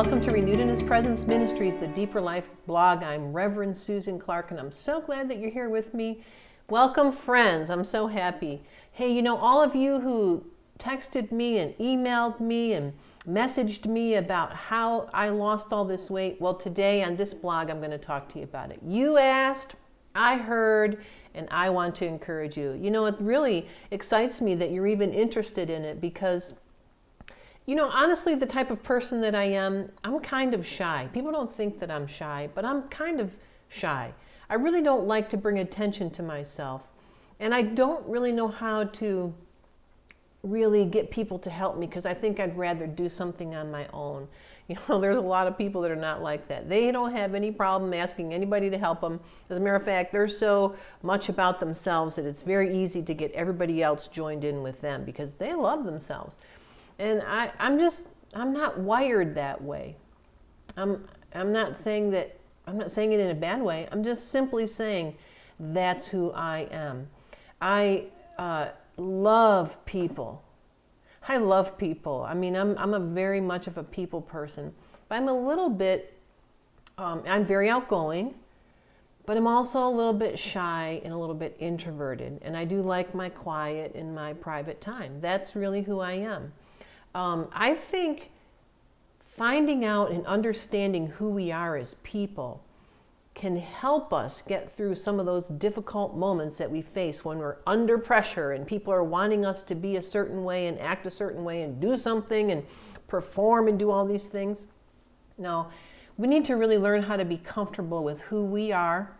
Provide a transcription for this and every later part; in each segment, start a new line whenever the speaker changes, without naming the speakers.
Welcome to Renewed in His Presence Ministries, the Deeper Life blog. I'm Reverend Susan Clarke, and I'm so glad that you're here with me. Welcome, friends. I'm so happy. Hey, all of you who texted me and emailed me and messaged me about how I lost all this weight. Well, today on this blog, I'm going to talk to you about it. You asked, I heard, and I want to encourage you. It really excites me that you're even interested in it because honestly, the type of person that I am, I'm kind of shy. People don't think that I'm shy, but I'm kind of shy. I really don't like to bring attention to myself. And I don't really know how to really get people to help me because I think I'd rather do something on my own. There's a lot of people that are not like that. They don't have any problem asking anybody to help them. As a matter of fact, they're so much about themselves that it's very easy to get everybody else joined in with them because they love themselves. And I'm not wired that way. I'm not saying it in a bad way. I'm just simply saying that's who I am. I love people. I love people. I'm a very much of a people person. But I'm a little bit, I'm very outgoing, but I'm also a little bit shy and a little bit introverted. And I do like my quiet and my private time. That's really who I am. I think finding out and understanding who we are as people can help us get through some of those difficult moments that we face when we're under pressure and people are wanting us to be a certain way and act a certain way and do something and perform and do all these things. No, we need to really learn how to be comfortable with who we are.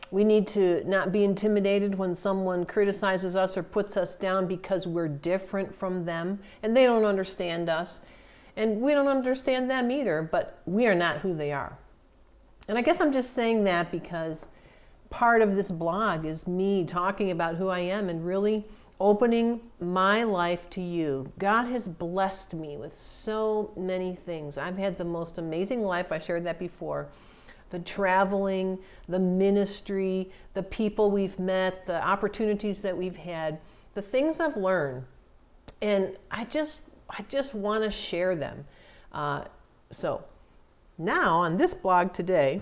We need to not be intimidated when someone criticizes us or puts us down because we're different from them and they don't understand us. And we don't understand them either, but we are not who they are. And I guess I'm just saying that because part of this blog is me talking about who I am and really opening my life to you. God has blessed me with so many things. I've had the most amazing life. I shared that before. The traveling, the ministry, the people we've met, the opportunities that we've had, the things I've learned. And I just want to share them. So now on this blog today,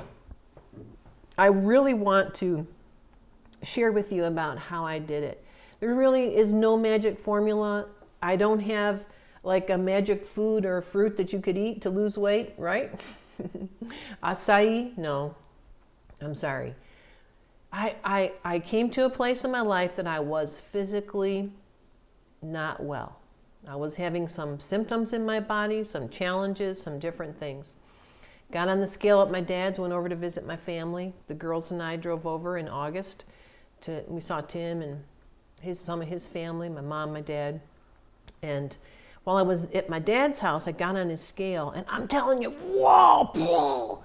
I really want to share with you about how I did it. There really is no magic formula. I don't have like a magic food or fruit that you could eat to lose weight, right? Acai? No, I'm sorry. I came to a place in my life that I was physically not well. I was having some symptoms in my body, some challenges, some different things. Got on the scale at my dad's, went over to visit my family. The girls and I drove over in August. We saw Tim and some of his family, my mom, my dad. And while I was at my dad's house, I got on his scale, and I'm telling you, whoa,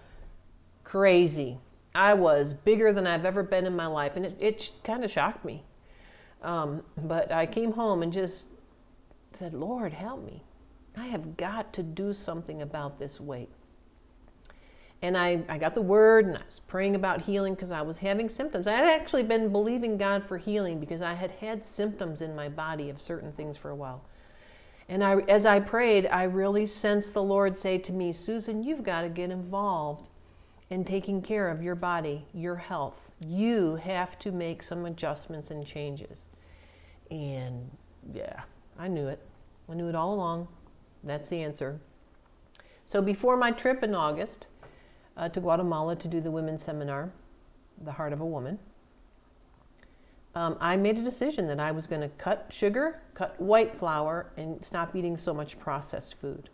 crazy. I was bigger than I've ever been in my life, and it kind of shocked me. But I came home and just said, Lord, help me. I have got to do something about this weight. And I got the word, and I was praying about healing because I was having symptoms. I had actually been believing God for healing because I had had symptoms in my body of certain things for a while. And as I prayed, I really sensed the Lord say to me, Susan, you've got to get involved in taking care of your body, your health. You have to make some adjustments and changes. And yeah, I knew it. I knew it all along. That's the answer. So before my trip in August to Guatemala to do the women's seminar, The Heart of a Woman, I made a decision that I was going to cut sugar, cut white flour, and stop eating so much processed food.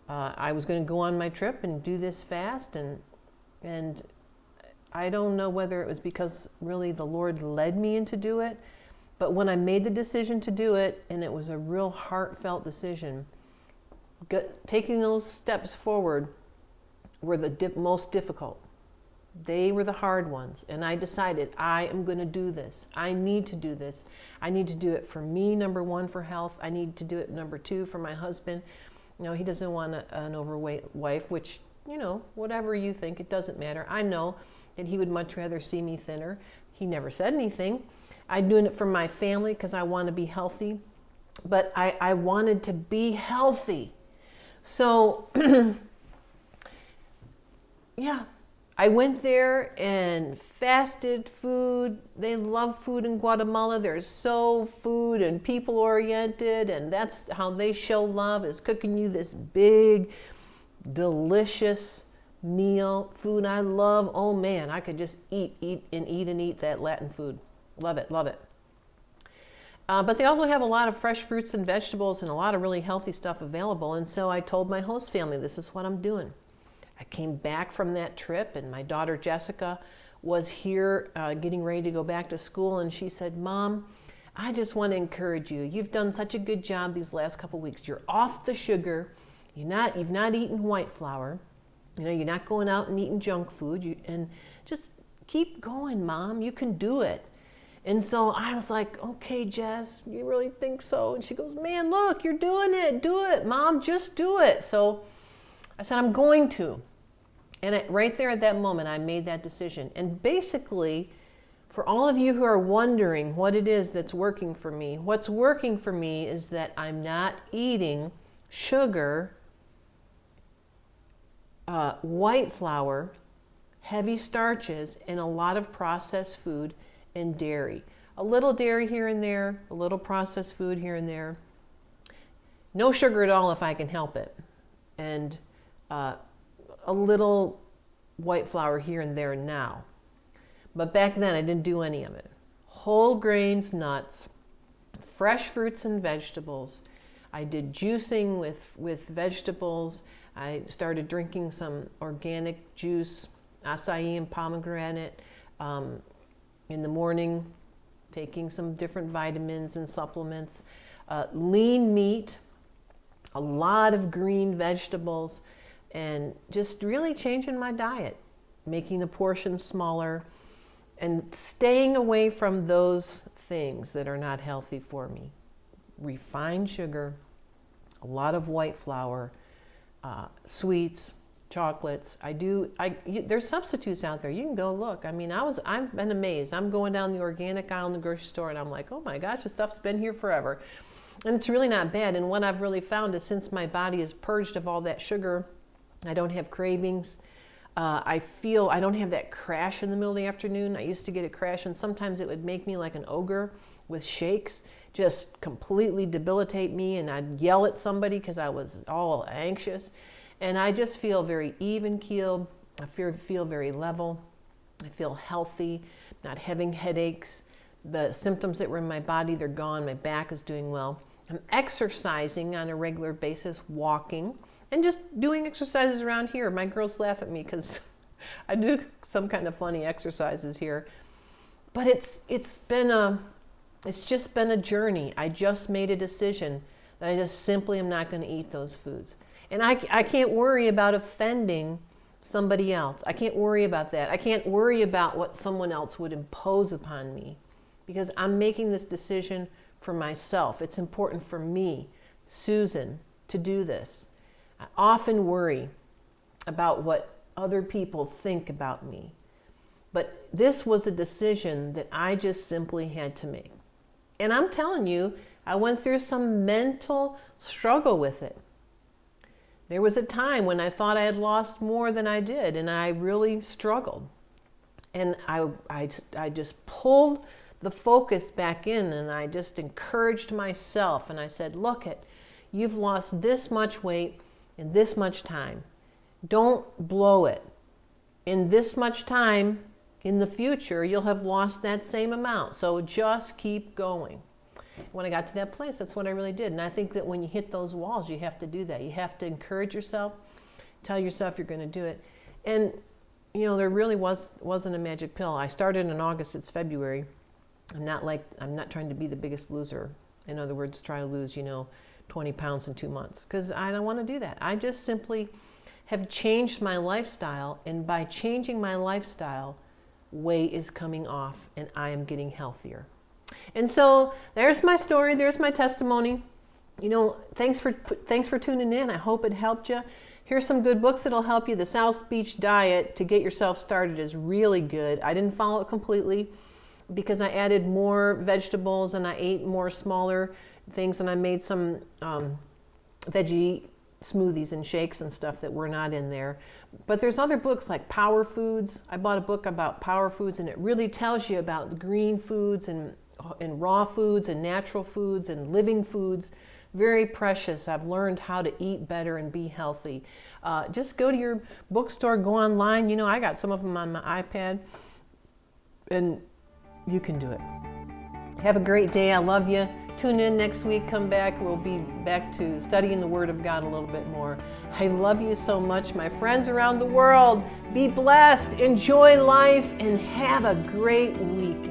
I was going to go on my trip and do this fast, and I don't know whether it was because really the Lord led me into do it, but when I made the decision to do it, and it was a real heartfelt decision, taking those steps forward were the most difficult. They were the hard ones. And I decided I am going to do this. I need to do this. I need to do it for me, number one, for health. I need to do it, number two, for my husband. He doesn't want an overweight wife, which, whatever you think, it doesn't matter. I know that he would much rather see me thinner. He never said anything. I'm doing it for my family because I want to be healthy. But I wanted to be healthy. So yeah, I went there and fasted food. They love food in Guatemala. They're so food and people oriented, and that's how they show love, is cooking you this big, delicious meal. Food I love. Oh man, I could just eat that Latin food. Love it, love it. But they also have a lot of fresh fruits and vegetables and a lot of really healthy stuff available. And so I told my host family, this is what I'm doing. I came back from that trip, and my daughter Jessica was here getting ready to go back to school, and she said, Mom, I just want to encourage you. You've done such a good job these last couple weeks. You're off the sugar. You've not eaten white flour. You're not going out and eating junk food. And just keep going, Mom. You can do it. And so I was like, okay, Jess, you really think so? And she goes, man, look, you're doing it. Do it, Mom. Just do it. So I said, I'm going to. And right there at that moment, I made that decision. And basically, for all of you who are wondering what it is that's working for me, what's working for me is that I'm not eating sugar, white flour, heavy starches, and a lot of processed food and dairy. A little dairy here and there, a little processed food here and there. No sugar at all if I can help it. And a little white flour here and there now. But back then I didn't do any of it. Whole grains, nuts, fresh fruits and vegetables. I did juicing with vegetables. I started drinking some organic juice, acai and pomegranate in the morning, taking some different vitamins and supplements. Lean meat, a lot of green vegetables, and just really changing my diet, making the portions smaller, and staying away from those things that are not healthy for me. Refined sugar, a lot of white flour, sweets, chocolates. There's substitutes out there. You can go look. I mean, I've been amazed. I'm going down the organic aisle in the grocery store, and I'm like, oh my gosh, this stuff's been here forever. And it's really not bad. And what I've really found is, since my body is purged of all that sugar, I don't have cravings. I feel I don't have that crash in the middle of the afternoon. I used to get a crash, and sometimes it would make me like an ogre with shakes, just completely debilitate me, and I'd yell at somebody because I was all anxious. And I just feel very even-keeled. I feel very level. I feel healthy, not having headaches. The symptoms that were in my body, they're gone. My back is doing well. I'm exercising on a regular basis, walking, and just doing exercises around here. My girls laugh at me because I do some kind of funny exercises here. But it's just been a journey. I just made a decision that I just simply am not going to eat those foods. And I can't worry about offending somebody else. I can't worry about that. I can't worry about what someone else would impose upon me, because I'm making this decision for myself. It's important for me, Susan, to do this. I often worry about what other people think about me. But this was a decision that I just simply had to make. And I'm telling you, I went through some mental struggle with it. There was a time when I thought I had lost more than I did, and I really struggled. And I just pulled the focus back in, and I just encouraged myself, and I said, look it, you've lost this much weight in this much time. Don't blow it. In this much time in the future, you'll have lost that same amount. So just keep going. When I got to that place, that's what I really did. And I think that when you hit those walls, you have to do that. You have to encourage yourself, tell yourself you're going to do it. And, there really wasn't a magic pill. I started in August, it's February. I'm not trying to be the biggest loser. In other words, try to lose, 20 pounds in 2 months, because I don't want to do that. I just simply have changed my lifestyle, and by changing my lifestyle, weight is coming off and I am getting healthier. And so there's my story, there's my testimony. Thanks for tuning in. I hope it helped you. Here's some good books that'll help you. The South Beach Diet to get yourself started is really good. I didn't follow it completely because I added more vegetables and I ate more smaller things, and I made some veggie smoothies and shakes and stuff that were not in there. But there's other books like Power Foods. I bought a book about power foods, and it really tells you about the green foods and raw foods and natural foods and living foods. Very precious. I've learned how to eat better and be healthy. Just go to your bookstore, go online. You know, I got some of them on my iPad, and you can do it. Have a great day. I love you. Tune in next week. Come back. We'll be back to studying the Word of God a little bit more. I love you so much, my friends around the world. Be blessed. Enjoy life and have a great week.